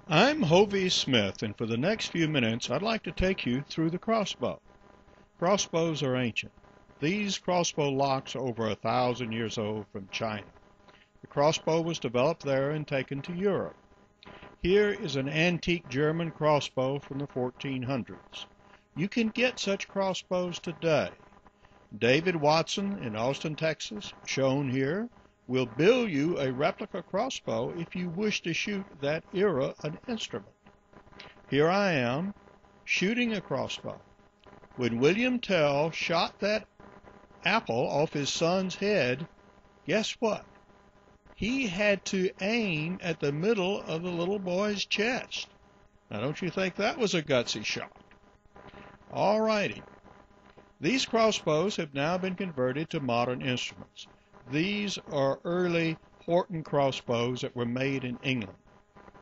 I'm Hovey Smith, and for the next few minutes I'd like to take you through the crossbow. Crossbows are ancient. These crossbow locks are over 1,000 years old from China. The crossbow was developed there and taken to Europe. Here is an antique German crossbow from the 1400s. You can get such crossbows today. David Watson in Austin, Texas, shown here, will build you a replica crossbow if you wish to shoot that era an instrument. Here I am, shooting a crossbow. When William Tell shot that apple off his son's head, guess what? He had to aim at the middle of the little boy's chest. Now, don't you think that was a gutsy shot? All righty. These crossbows have now been converted to modern instruments. These are early Horton crossbows that were made in England.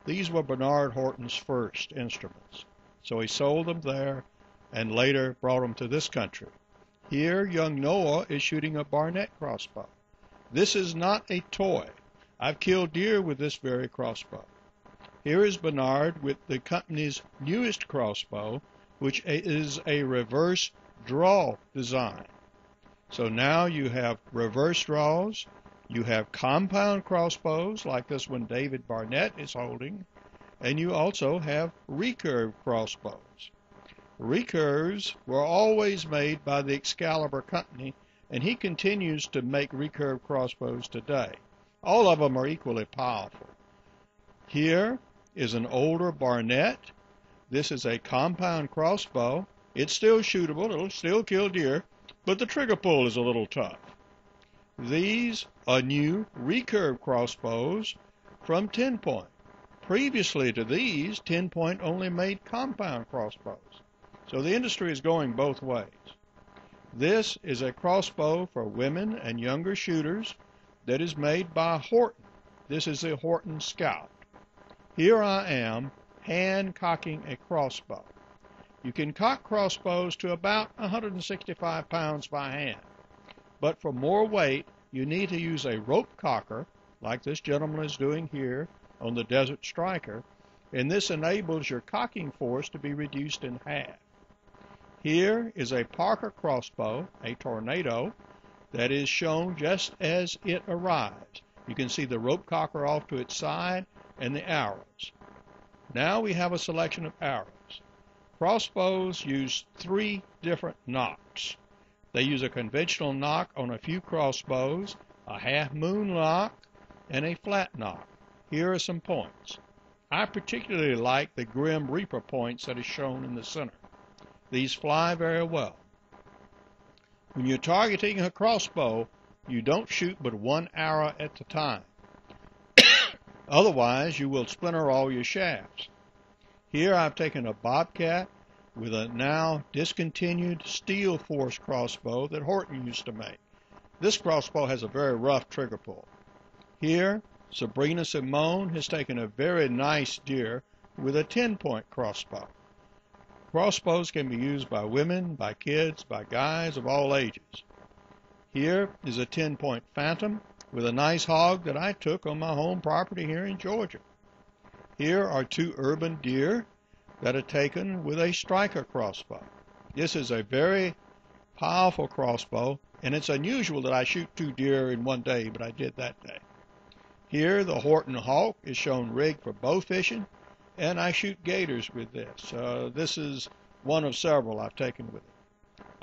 These were Bernard Horton's first instruments. So he sold them there and later brought them to this country. Here, young Noah is shooting a Barnett crossbow. This is not a toy. I've killed deer with this very crossbow. Here is Bernard with the company's newest crossbow, which is a reverse draw design. So now you have reverse draws, you have compound crossbows like this one David Barnett is holding, and you also have recurve crossbows. Recurves were always made by the Excalibur Company, and he continues to make recurve crossbows today. All of them are equally powerful. Here is an older Barnett. This is a compound crossbow. It's still shootable. It'll still kill deer, but the trigger pull is a little tough. These are new recurve crossbows from 10 Point. Previously to these, 10 Point only made compound crossbows. So the industry is going both ways. This is a crossbow for women and younger shooters that is made by Horton. This is a Horton Scout. Here I am hand cocking a crossbow. You can cock crossbows to about 165 pounds by hand. But for more weight, you need to use a rope cocker, like this gentleman is doing here on the Desert Striker, and this enables your cocking force to be reduced in half. Here is a Parker crossbow, a Tornado, that is shown just as it arrives. You can see the rope cocker off to its side and the arrows. Now we have a selection of arrows. Crossbows use 3 different nocks. They use a conventional nock on a few crossbows, a half-moon nock, and a flat nock. Here are some points. I particularly like the Grim Reaper points that is shown in the center. These fly very well. When you're targeting a crossbow, you don't shoot but 1 arrow at a time. Otherwise, you will splinter all your shafts. Here I've taken a Bobcat with a now discontinued steel force crossbow that Horton used to make. This crossbow has a very rough trigger pull. Here, Sabrina Simone has taken a very nice deer with a 10 Point crossbow. Crossbows can be used by women, by kids, by guys of all ages. Here is a 10 Point Phantom with a nice hog that I took on my home property here in Georgia. Here are 2 urban deer that are taken with a striker crossbow. This is a very powerful crossbow, and it's unusual that I shoot 2 deer in one day, but I did that day. Here, the Horton Hawk is shown rigged for bow fishing, and I shoot gators with this. This is one of several I've taken with it.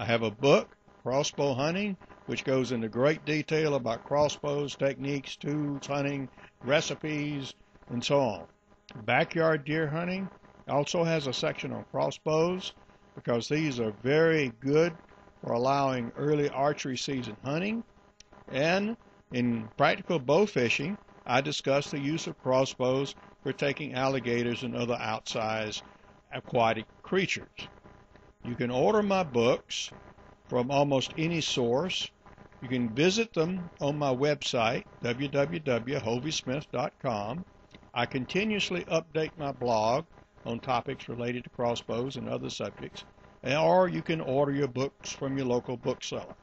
I have a book, Crossbow Hunting, which goes into great detail about crossbows, techniques, tools, hunting, recipes, and so on. Backyard deer hunting also has a section on crossbows because these are very good for allowing early archery season hunting. And in practical bow fishing, I discuss the use of crossbows for taking alligators and other outsized aquatic creatures. You can order my books from almost any source. You can visit them on my website, www.hoveysmith.com. I continuously update my blog on topics related to crossbows and other subjects, or you can order your books from your local bookseller.